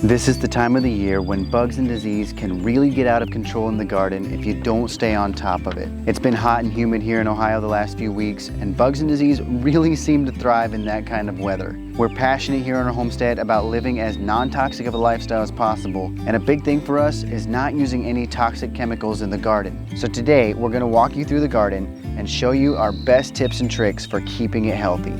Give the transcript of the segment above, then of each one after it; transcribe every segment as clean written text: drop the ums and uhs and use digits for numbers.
This is the time of the year when bugs and disease can really get out of control in the garden if you don't stay on top of it. It's been hot and humid here in Ohio the last few weeks, and bugs and disease really seem to thrive in that kind of weather. We're passionate here on our homestead about living as non-toxic of a lifestyle as possible, and a big thing for us is not using any toxic chemicals in the garden. So today we're going to walk you through the garden and show you our best tips and tricks for keeping it healthy.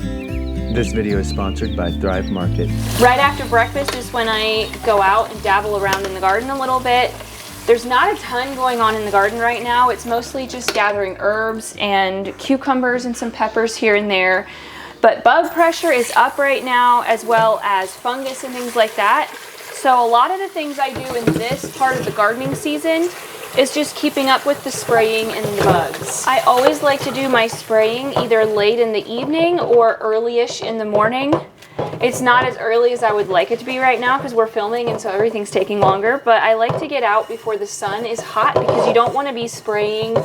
This video is sponsored by Thrive Market. Right after breakfast is when I go out and dabble around in the garden a little bit. There's not a ton going on in the garden right now. It's mostly just gathering herbs and cucumbers and some peppers here and there. But bug pressure is up right now, as well as fungus and things like that. So a lot of the things I do in this part of the gardening season is just keeping up with the spraying and the bugs. I always like to do my spraying either late in the evening or early-ish in the morning. It's not as early as I would like it to be right now because we're filming and so everything's taking longer, but I like to get out before the sun is hot because you don't want to be spraying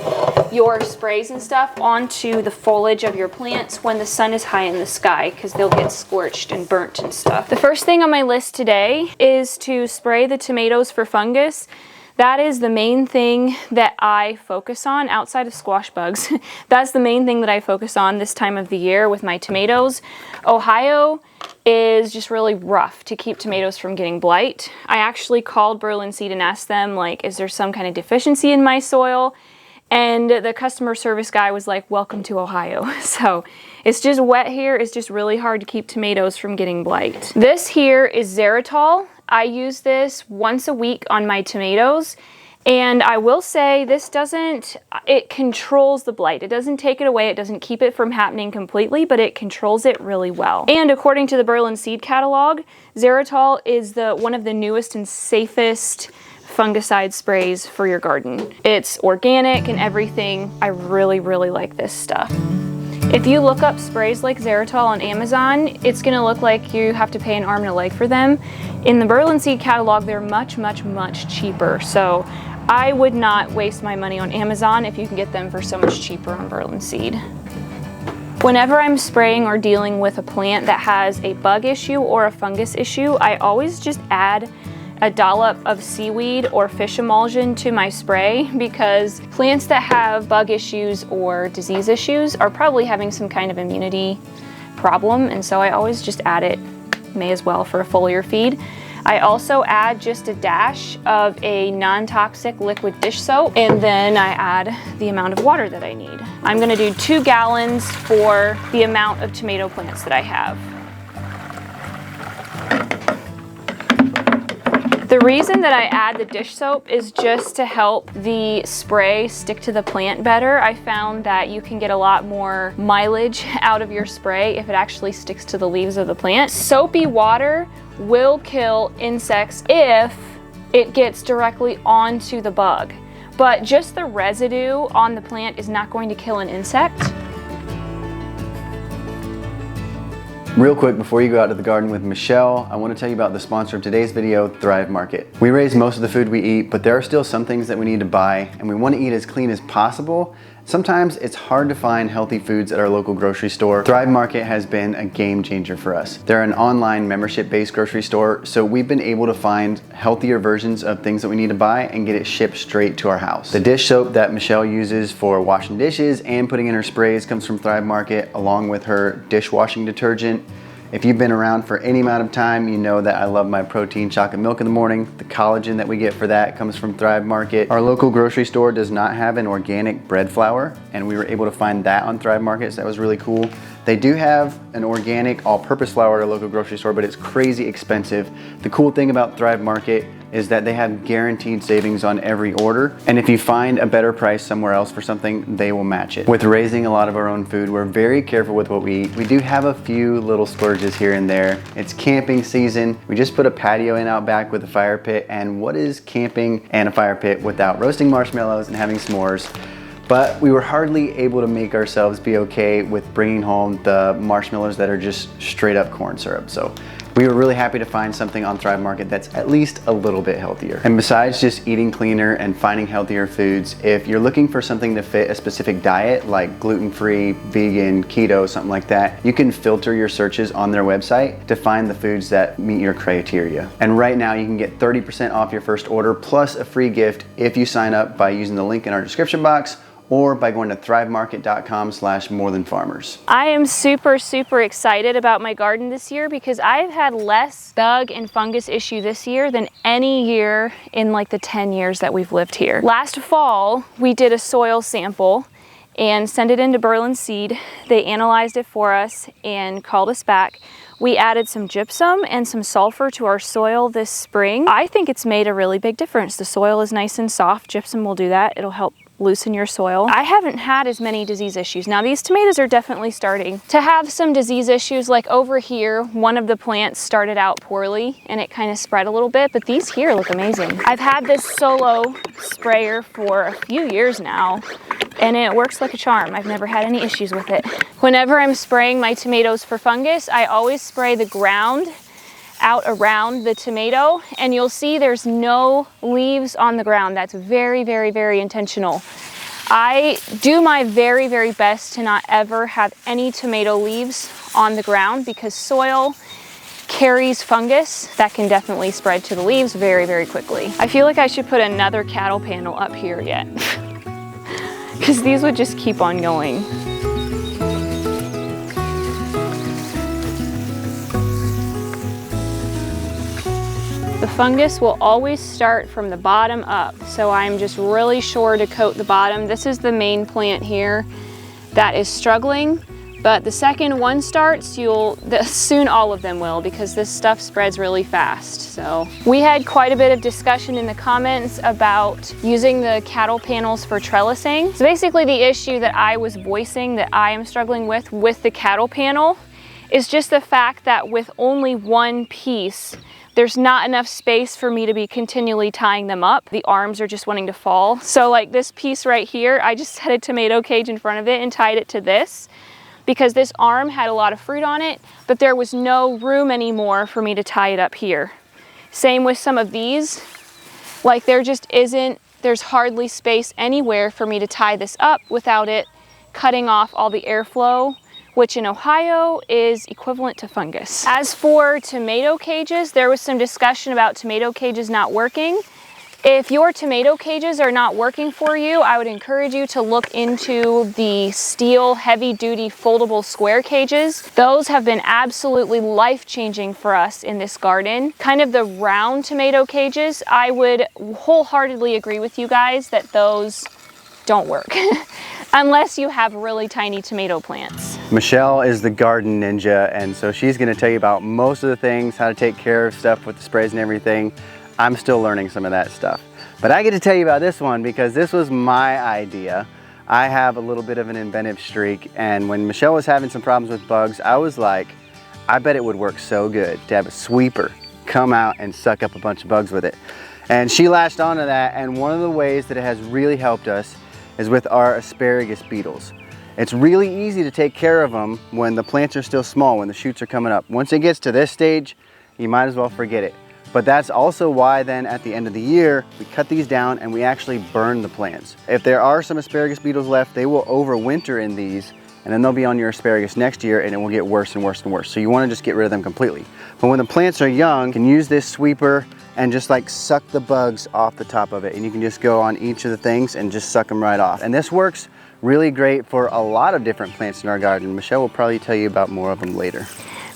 your sprays and stuff onto the foliage of your plants when the sun is high in the sky because they'll get scorched and burnt and stuff. The first thing on my list today is to spray the tomatoes for fungus. That is the main thing that I focus on outside of squash bugs. That's the main thing that I focus on this time of the year with my tomatoes. Ohio is just really rough to keep tomatoes from getting blight. I actually called Berlin Seed and asked them, like, is there some kind of deficiency in my soil? And the customer service guy was like, welcome to Ohio. So it's just wet here. It's just really hard to keep tomatoes from getting blight. This here is xylitol. I use this once a week on my tomatoes, and I will say it controls the blight. It doesn't take it away, it doesn't keep it from happening completely, but it controls it really well. And according to the Berlin Seed catalog, xylitol is one of the newest and safest fungicide sprays for your garden. It's organic and everything. I really, really like this stuff. If you look up sprays like xylitol on Amazon, it's gonna look like you have to pay an arm and a leg for them. In the Berlin Seed catalog, they're much, much, much cheaper. So I would not waste my money on Amazon if you can get them for so much cheaper on Berlin Seed. Whenever I'm spraying or dealing with a plant that has a bug issue or a fungus issue, I always just add a dollop of seaweed or fish emulsion to my spray because plants that have bug issues or disease issues are probably having some kind of immunity problem, and so I always just add it, may as well, for a foliar feed. I also add just a dash of a non-toxic liquid dish soap, and then I add the amount of water that I need. I'm gonna do 2 gallons for the amount of tomato plants that I have. The reason that I add the dish soap is just to help the spray stick to the plant better. I found that you can get a lot more mileage out of your spray if it actually sticks to the leaves of the plant. Soapy water will kill insects if it gets directly onto the bug, but just the residue on the plant is not going to kill an insect. Real quick, before you go out to the garden with Michelle, I want to tell you about the sponsor of today's video, Thrive Market. We raise most of the food we eat, but there are still some things that we need to buy, and we want to eat as clean as possible. Sometimes it's hard to find healthy foods at our local grocery store. Thrive Market has been a game changer for us. They're an online membership-based grocery store, so we've been able to find healthier versions of things that we need to buy and get it shipped straight to our house. The dish soap that Michelle uses for washing dishes and putting in her sprays comes from Thrive Market, along with her dishwashing detergent. If you've been around for any amount of time, you know that I love my protein chocolate milk in the morning. The collagen that we get for that comes from Thrive Market. Our local grocery store does not have an organic bread flour, and we were able to find that on Thrive Market, so that was really cool. They do have an organic all-purpose flour at our local grocery store, but it's crazy expensive. The cool thing about Thrive Market is that they have guaranteed savings on every order, and if you find a better price somewhere else for something, they will match it. With raising a lot of our own food, we're very careful with what we eat. We do have a few little splurges here and there. It's camping season. We just put a patio in out back with a fire pit, and what is camping and a fire pit without roasting marshmallows and having s'mores? But we were hardly able to make ourselves be okay with bringing home the marshmallows that are just straight up corn syrup. So We were really happy to find something on Thrive Market that's at least a little bit healthier. And besides just eating cleaner and finding healthier foods, if you're looking for something to fit a specific diet like gluten-free, vegan, keto, something like that, you can filter your searches on their website to find the foods that meet your criteria. And right now you can get 30% off your first order plus a free gift if you sign up by using the link in our description box or by going to thrivemarket.com/morethanfarmers. I am super excited about my garden this year because I've had less bug and fungus issue this year than any year in like the 10 years that we've lived here. Last fall, we did a soil sample and sent it into Berlin Seed. They analyzed it for us and called us back. We added some gypsum and some sulfur to our soil this spring. I think it's made a really big difference. The soil is nice and soft. Gypsum will do that. It'll help loosen your soil. I haven't had as many disease issues. Now these tomatoes are definitely starting to have some disease issues. Like over here, one of the plants started out poorly and it kind of spread a little bit, but these here look amazing. I've had this solo sprayer for a few years now and it works like a charm. I've never had any issues with it. Whenever I'm spraying my tomatoes for fungus, I always spray the ground out around the tomato, and you'll see there's no leaves on the ground. That's very intentional. I do my very best to not ever have any tomato leaves on the ground because soil carries fungus that can definitely spread to the leaves very quickly. I feel like I should put another cattle panel up here yet because these would just keep on going. The fungus will always start from the bottom up, so I'm just really sure to coat the bottom. This is the main plant here that is struggling, but the second one starts, soon all of them will, because this stuff spreads really fast. So we had quite a bit of discussion in the comments about using the cattle panels for trellising. So basically the issue that I was voicing that I am struggling with the cattle panel is just the fact that with only one piece, there's not enough space for me to be continually tying them up. The arms are just wanting to fall. So like this piece right here, I just had a tomato cage in front of it and tied it to this because this arm had a lot of fruit on it, but there was no room anymore for me to tie it up here. Same with some of these. Like there's hardly space anywhere for me to tie this up without it cutting off all the airflow, which in Ohio is equivalent to fungus. As for tomato cages, there was some discussion about tomato cages not working. If your tomato cages are not working for you, I would encourage you to look into the steel heavy-duty foldable square cages. Those have been absolutely life-changing for us in this garden. Kind of the round tomato cages, I would wholeheartedly agree with you guys that those don't work. Unless you have really tiny tomato plants. Michelle is the garden ninja, and so she's gonna tell you about most of the things, how to take care of stuff with the sprays and everything. I'm still learning some of that stuff. But I get to tell you about this one because this was my idea. I have a little bit of an inventive streak, and when Michelle was having some problems with bugs, I was like, I bet it would work so good to have a sweeper come out and suck up a bunch of bugs with it. And she latched onto that, and one of the ways that it has really helped us is with our asparagus beetles. It's really easy to take care of them when the plants are still small, when the shoots are coming up. Once it gets to this stage, you might as well forget it. But that's also why then at the end of the year, we cut these down and we actually burn the plants. If there are some asparagus beetles left, they will overwinter in these, and then they'll be on your asparagus next year and it will get worse and worse and worse. So you wanna just get rid of them completely. But when the plants are young, you can use this sweeper and just like suck the bugs off the top of it. And you can just go on each of the things and just suck them right off. And this works really great for a lot of different plants in our garden. Michelle will probably tell you about more of them later.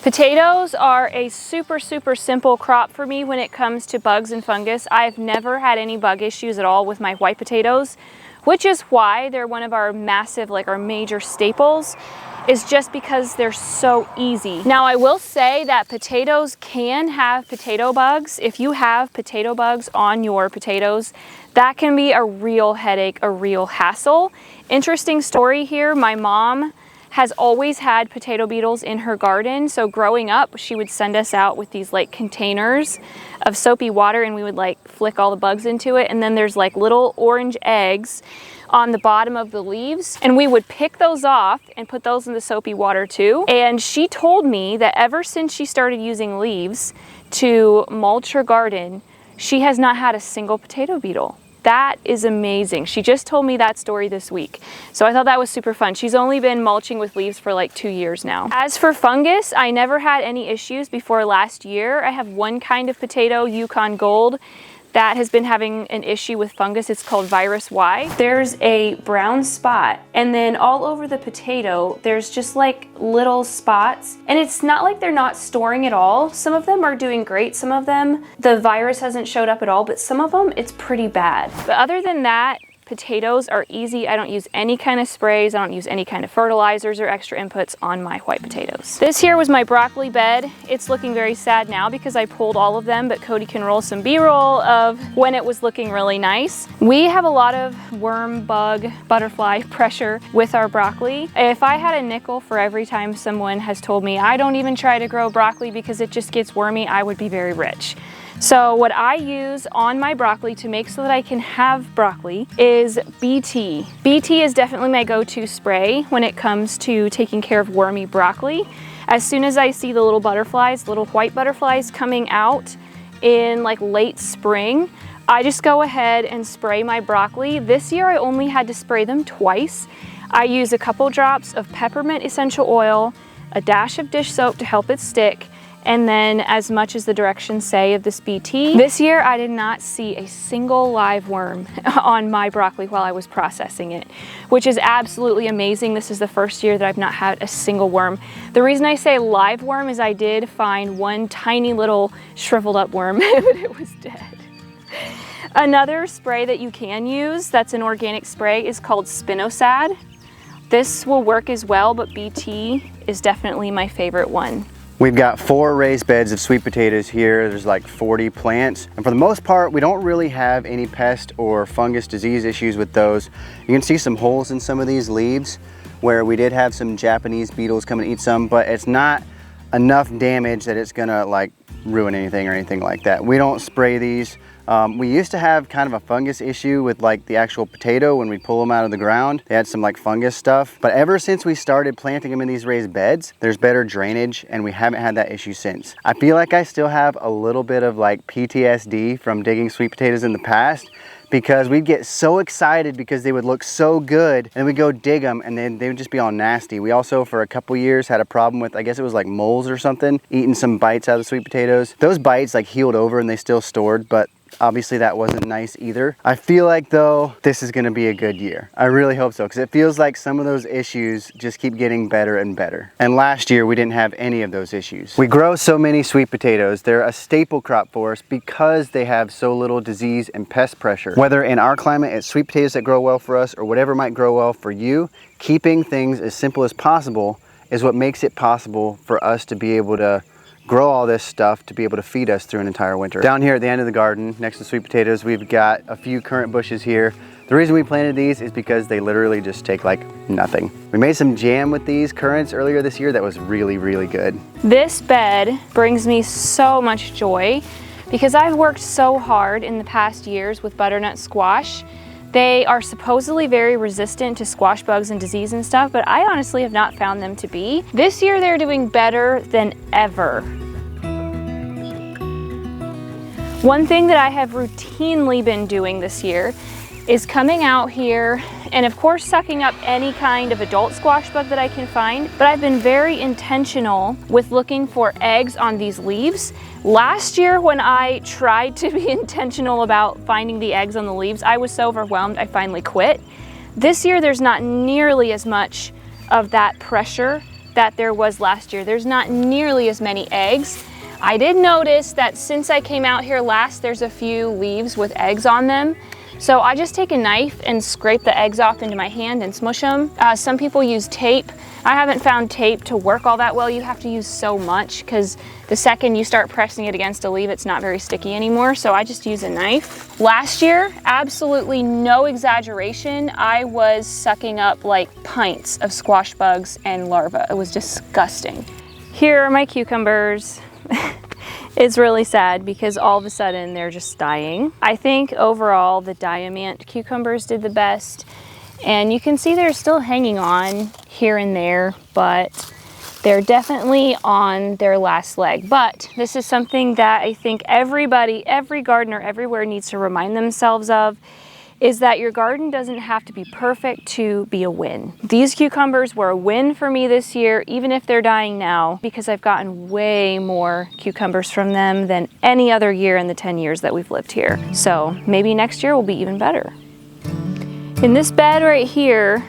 Potatoes are a super simple crop for me when it comes to bugs and fungus. I've never had any bug issues at all with my white potatoes, which is why they're one of our massive, like our major staples, is just because they're so easy. Now I will say that potatoes can have potato bugs. If you have potato bugs on your potatoes, that can be a real headache, a real hassle. Interesting story here, my mom has always had potato beetles in her garden. So growing up, she would send us out with these like containers of soapy water and we would like flick all the bugs into it. And then there's like little orange eggs. on the bottom of the leaves, and we would pick those off and put those in the soapy water too. And she told me that ever since she started using leaves to mulch her garden, she has not had a single potato beetle. That is amazing. She just told me that story this week. So I thought that was super fun. She's only been mulching with leaves for like 2 years now. As for fungus, I never had any issues before last year. I have one kind of potato, Yukon Gold, that has been having an issue with fungus. It's called virus Y. There's a brown spot, and then all over the potato, there's just like little spots. And it's not like they're not storing at all. Some of them are doing great. Some of them, the virus hasn't showed up at all, but some of them, it's pretty bad. But other than that, potatoes are easy. I don't use any kind of sprays. I don't use any kind of fertilizers or extra inputs on my white potatoes. This here was my broccoli bed. It's looking very sad now because I pulled all of them, but Cody can roll some B-roll of when it was looking really nice. We have a lot of worm, bug, butterfly pressure with our broccoli. If I had a nickel for every time someone has told me I don't even try to grow broccoli because it just gets wormy, I would be very rich. So what I use on my broccoli to make so that I can have broccoli is BT. BT is definitely my go-to spray when it comes to taking care of wormy broccoli. As soon as I see the little butterflies, little white butterflies coming out in like late spring, I just go ahead and spray my broccoli. This year I only had to spray them twice. I use a couple drops of peppermint essential oil, a dash of dish soap to help it stick, and then as much as the directions say of this BT. This year I did not see a single live worm on my broccoli while I was processing it, which is absolutely amazing. This is the first year that I've not had a single worm. The reason I say live worm is I did find one tiny little shriveled up worm, but it was dead. Another spray that you can use that's an organic spray is called Spinosad. This will work as well, but BT is definitely my favorite one. We've got 4 raised beds of sweet potatoes here. There's like 40 plants. And for the most part, we don't really have any pest or fungus disease issues with those. You can see some holes in some of these leaves where we did have some Japanese beetles come and eat some, but it's not enough damage that it's gonna like ruin anything or anything like that. We don't spray these. We used to have kind of a fungus issue with like the actual potato when we pull them out of the ground. They had some like fungus stuff. But ever since we started planting them in these raised beds, there's better drainage and we haven't had that issue since. I feel like I still have a little bit of like PTSD from digging sweet potatoes in the past, because we'd get so excited because they would look so good and we'd go dig them and then they would just be all nasty. We also for a couple years had a problem with, I guess it was like moles or something, eating some bites out of the sweet potatoes. Those bites like healed over and they still stored, but obviously that wasn't nice either. I feel like though this is gonna be a good year. I really hope so, because it feels like some of those issues just keep getting better and better. And last year we didn't have any of those issues. We grow so many sweet potatoes. They're a staple crop for us because they have so little disease and pest pressure. Whether in our climate it's sweet potatoes that grow well for us or whatever might grow well for you, keeping things as simple as possible is what makes it possible for us to be able to grow all this stuff to be able to feed us through an entire winter. Down here at the end of the garden, next to sweet potatoes, we've got a few currant bushes here. The reason we planted these is because they literally just take like nothing. We made some jam with these currants earlier this year that was really, really good. This bed brings me so much joy because I've worked so hard in the past years with butternut squash. They are supposedly very resistant to squash bugs and disease and stuff, but I honestly have not found them to be. This year they're doing better than ever. One thing that I have routinely been doing this year is coming out here and of course sucking up any kind of adult squash bug that I can find, but I've been very intentional with looking for eggs on these leaves. Last year when I tried to be intentional about finding the eggs on the leaves, I was so overwhelmed I finally quit. This year there's not nearly as much of that pressure that there was last year. There's not nearly as many eggs. I did notice that since I came out here last, there's a few leaves with eggs on them. So I just take a knife and scrape the eggs off into my hand and smush them. Some people use tape. I haven't found tape to work all that well. You have to use so much because the second you start pressing it against a leaf, it's not very sticky anymore. So I just use a knife. Last year, absolutely no exaggeration, I was sucking up like pints of squash bugs and larvae. It was disgusting. Here are my cucumbers. It's really sad because all of a sudden they're just dying. I think overall the diamant cucumbers did the best. And you can see they're still hanging on here and there, but they're definitely on their last leg. But this is something that I think everybody, every gardener everywhere needs to remind themselves of, is that your garden doesn't have to be perfect to be a win. These cucumbers were a win for me this year, even if they're dying now, because I've gotten way more cucumbers from them than any other year in the 10 years that we've lived here. So maybe next year will be even better. In this bed right here,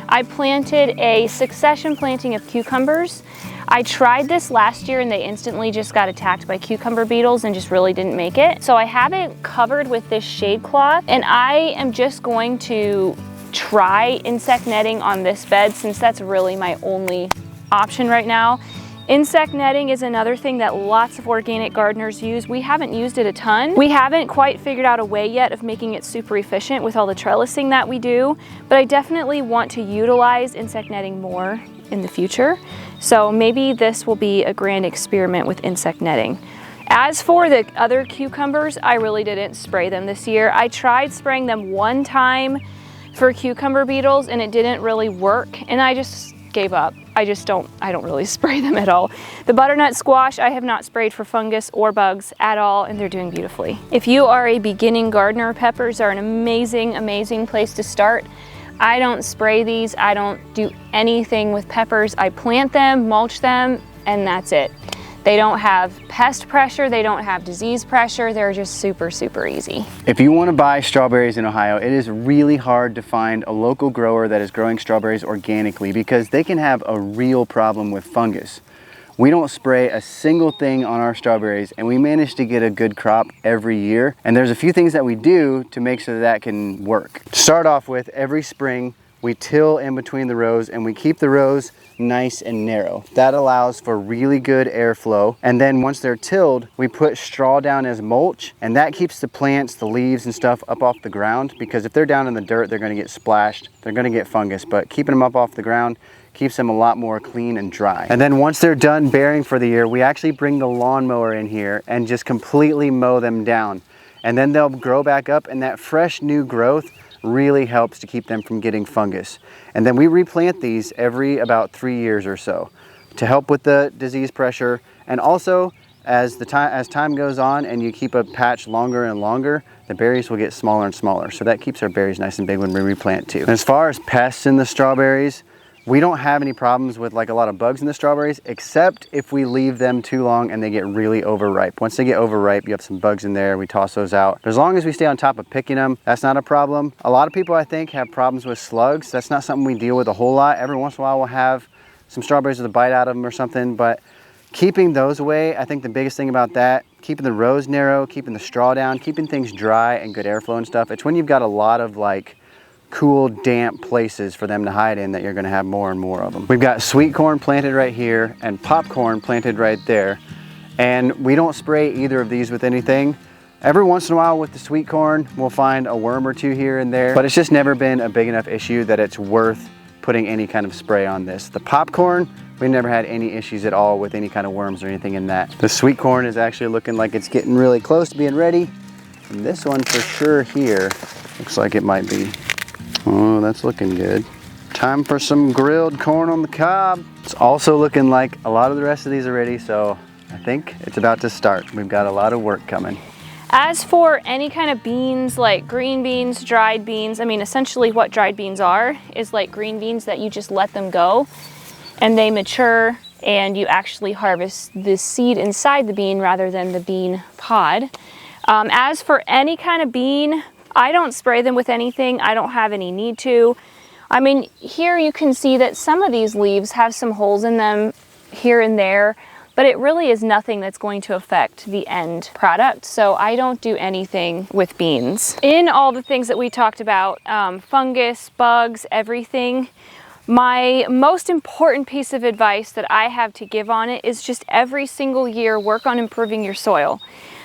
I planted a succession planting of cucumbers. I tried this last year and they instantly just got attacked by cucumber beetles and just really didn't make it. So I have it covered with this shade cloth, and I am just going to try insect netting on this bed since that's really my only option right now. Insect netting is another thing that lots of organic gardeners use. We haven't used it a ton. We haven't quite figured out a way yet of making it super efficient with all the trellising that we do, but I definitely want to utilize insect netting more in the future. So maybe this will be a grand experiment with insect netting. As for the other cucumbers, I really didn't spray them this year. I tried spraying them one time for cucumber beetles and it didn't really work, and I just gave up. I don't really spray them at all. The butternut squash I have not sprayed for fungus or bugs at all, and they're doing beautifully. If you are a beginning gardener, peppers are an amazing, amazing place to start. I don't spray these. I don't do anything with peppers. I plant them, mulch them, and that's it. They don't have pest pressure, they don't have disease pressure, they're just super, super easy. If you want to buy strawberries in Ohio, it is really hard to find a local grower that is growing strawberries organically because they can have a real problem with fungus. We don't spray a single thing on our strawberries and we manage to get a good crop every year. And there's a few things that we do to make sure that can work. To start off with, every spring we till in between the rows and we keep the rows nice and narrow. That allows for really good airflow. And then once they're tilled, we put straw down as mulch, and that keeps the plants, the leaves and stuff up off the ground, because if they're down in the dirt, they're gonna get splashed, they're gonna get fungus, but keeping them up off the ground keeps them a lot more clean and dry. And then once they're done bearing for the year, we actually bring the lawnmower in here and just completely mow them down. And then they'll grow back up, and that fresh new growth really helps to keep them from getting fungus. And then we replant these every about 3 years or so to help with the disease pressure. And also as time goes on and you keep a patch longer and longer, the berries will get smaller and smaller. So that keeps our berries nice and big when we replant too. And as far as pests in the strawberries, we don't have any problems with like a lot of bugs in the strawberries, except if we leave them too long and they get really overripe. Once they get overripe, you have some bugs in there, we toss those out. But as long as we stay on top of picking them, that's not a problem. A lot of people, I think, have problems with slugs. That's not something we deal with a whole lot. Every once in a while we'll have some strawberries with a bite out of them or something, but keeping those away, I think the biggest thing about that, keeping the rows narrow, keeping the straw down, keeping things dry and good airflow and stuff, it's when you've got a lot of like cool, damp places for them to hide in that you're gonna have more and more of them. We've got sweet corn planted right here and popcorn planted right there. And we don't spray either of these with anything. Every once in a while with the sweet corn, we'll find a worm or two here and there, but it's just never been a big enough issue that it's worth putting any kind of spray on this. The popcorn, we never had any issues at all with any kind of worms or anything in that. The sweet corn is actually looking like it's getting really close to being ready. And this one for sure here, looks like it might be. Oh, that's looking good. Time for some grilled corn on the cob. It's also looking like a lot of the rest of these are ready, so I think it's about to start. We've got a lot of work coming. As for any kind of beans, like green beans, dried beans, I mean, essentially what dried beans are is like green beans that you just let them go and they mature and you actually harvest the seed inside the bean rather than the bean pod. As for any kind of bean, I don't spray them with anything. I don't have any need to. I mean, here you can see that some of these leaves have some holes in them here and there, but it really is nothing that's going to affect the end product. So I don't do anything with beans. In all the things that we talked about, fungus, bugs, everything, my most important piece of advice that I have to give on it is just every single year work on improving your soil,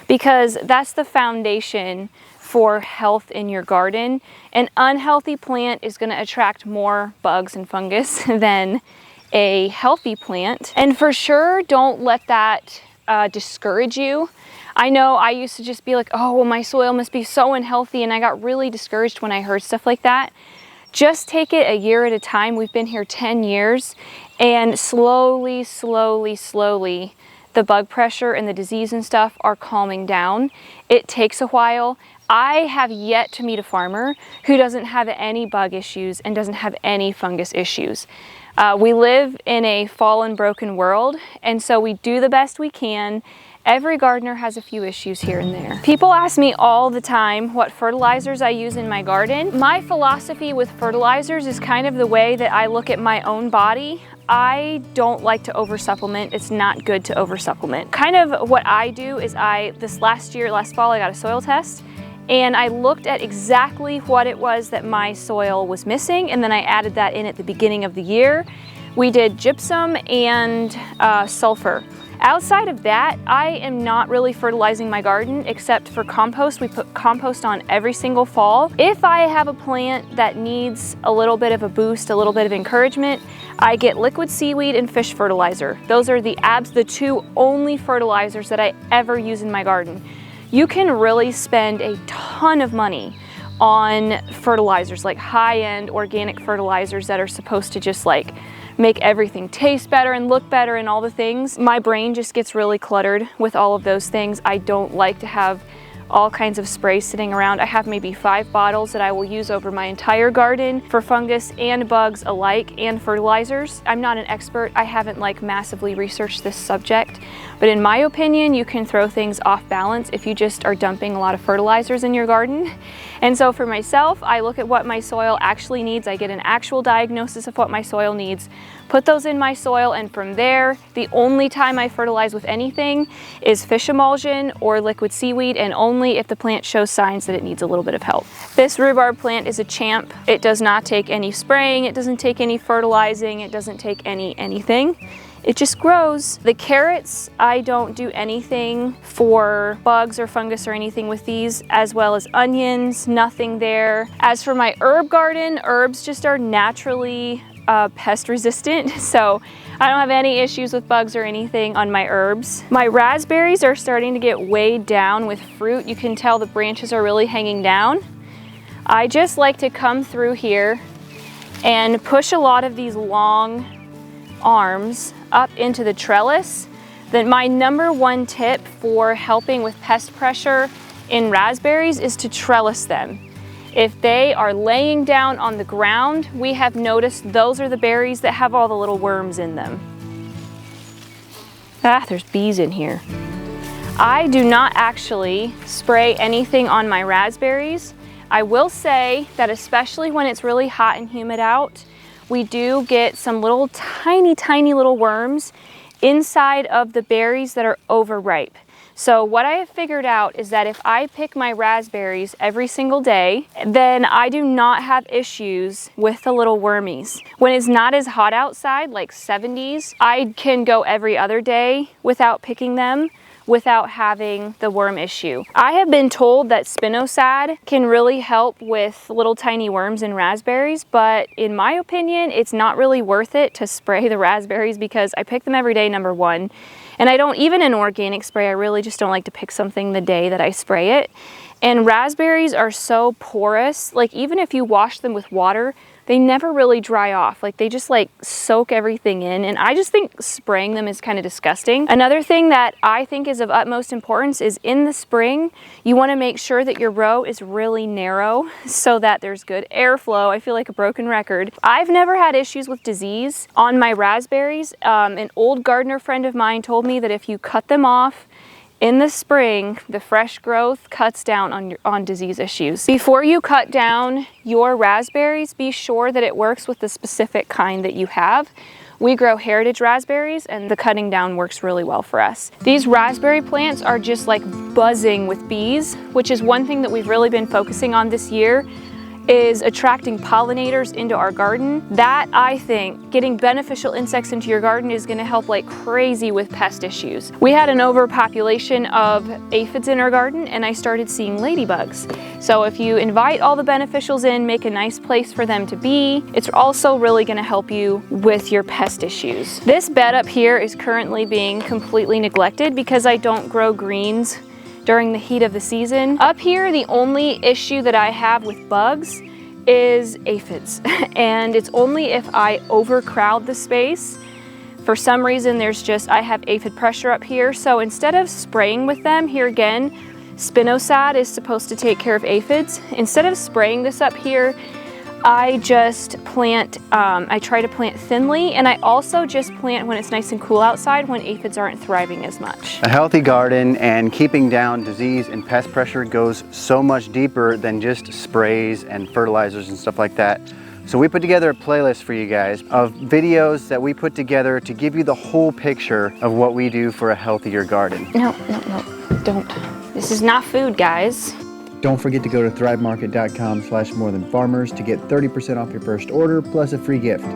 because that's the foundation for health in your garden. An unhealthy plant is going to attract more bugs and fungus than a healthy plant. And for sure, don't let that discourage you. I know I used to just be like, oh, well, my soil must be so unhealthy, and I got really discouraged when I heard stuff like that. Just take it a year at a time. We've been here 10 years, and slowly, the bug pressure and the disease and stuff are calming down. It takes a while. I have yet to meet a farmer who doesn't have any bug issues and doesn't have any fungus issues. We live in a fallen, broken world, and so we do the best we can. Every gardener has a few issues here and there. People ask me all the time what fertilizers I use in my garden. My philosophy with fertilizers is kind of the way that I look at my own body. I don't like to oversupplement. It's not good to oversupplement. Kind of what I do is this last fall, I got a soil test, and I looked at exactly what it was that my soil was missing, and then I added that in at the beginning of the year. We did gypsum and sulfur. Outside of that, I am not really fertilizing my garden except for compost. We put compost on every single fall. If I have a plant that needs a little bit of a boost, a little bit of encouragement, I get liquid seaweed and fish fertilizer. Those are the two only fertilizers that I ever use in my garden. You can really spend a ton of money on fertilizers, like high-end organic fertilizers that are supposed to just like make everything taste better and look better and all the things. My brain just gets really cluttered with all of those things. I don't like to have all kinds of sprays sitting around. I have maybe 5 bottles that I will use over my entire garden for fungus and bugs alike, and fertilizers. I'm not an expert. I haven't like massively researched this subject, but in my opinion, you can throw things off balance if you just are dumping a lot of fertilizers in your garden. And so for myself, I look at what my soil actually needs. I get an actual diagnosis of what my soil needs, put those in my soil, and from there, the only time I fertilize with anything is fish emulsion or liquid seaweed, and only if the plant shows signs that it needs a little bit of help. This rhubarb plant is a champ. It does not take any spraying, it doesn't take any fertilizing, it doesn't take anything. It just grows. The carrots, I don't do anything for bugs or fungus or anything with these, as well as onions, nothing there. As for my herb garden, herbs just are naturally pest resistant, so I don't have any issues with bugs or anything on my herbs. My raspberries are starting to get weighed down with fruit. You can tell the branches are really hanging down. I just like to come through here and push a lot of these long arms up into the trellis. Then my #1 tip for helping with pest pressure in raspberries is to trellis them. If they are laying down on the ground, we have noticed those are the berries that have all the little worms in them. There's bees in here. I do not actually spray anything on my raspberries. I will say that especially when it's really hot and humid out, we do get some little tiny little worms inside of the berries that are overripe. So what I have figured out is that if I pick my raspberries every single day, then I do not have issues with the little wormies. When it's not as hot outside, like 70s, I can go every other day without picking them, without having the worm issue. I have been told that spinosad can really help with little tiny worms in raspberries, but in my opinion, it's not really worth it to spray the raspberries because I pick them every day, #1. And I don't, even in organic spray, I really just don't like to pick something the day that I spray it. And raspberries are so porous, like even if you wash them with water, they never really dry off. Like they just like soak everything in, and I just think spraying them is kind of disgusting. Another thing that I think is of utmost importance is in the spring, you want to make sure that your row is really narrow so that there's good airflow. I feel like a broken record. I've never had issues with disease on my raspberries. An old gardener friend of mine told me that if you cut them off in the spring, the fresh growth cuts down on disease issues. Before you cut down your raspberries, be sure that it works with the specific kind that you have. We grow heritage raspberries, and the cutting down works really well for us. These raspberry plants are just like buzzing with bees, which is one thing that we've really been focusing on this year, is attracting pollinators into our garden. That, I think, getting beneficial insects into your garden is gonna help like crazy with pest issues. We had an overpopulation of aphids in our garden, and I started seeing ladybugs. So if you invite all the beneficials in, make a nice place for them to be, it's also really gonna help you with your pest issues. This bed up here is currently being completely neglected because I don't grow greens during the heat of the season. Up here, the only issue that I have with bugs is aphids. And it's only if I overcrowd the space. For some reason, I have aphid pressure up here. So instead of spraying with them, here again, spinosad is supposed to take care of aphids. Instead of spraying this up here, I just plant, I try to plant thinly, and I also just plant when it's nice and cool outside when aphids aren't thriving as much. A healthy garden and keeping down disease and pest pressure goes so much deeper than just sprays and fertilizers and stuff like that. So we put together a playlist for you guys of videos that we put together to give you the whole picture of what we do for a healthier garden. No, don't. This is not food, guys. Don't forget to go to thrivemarket.com/morethanfarmers to get 30% off your first order plus a free gift.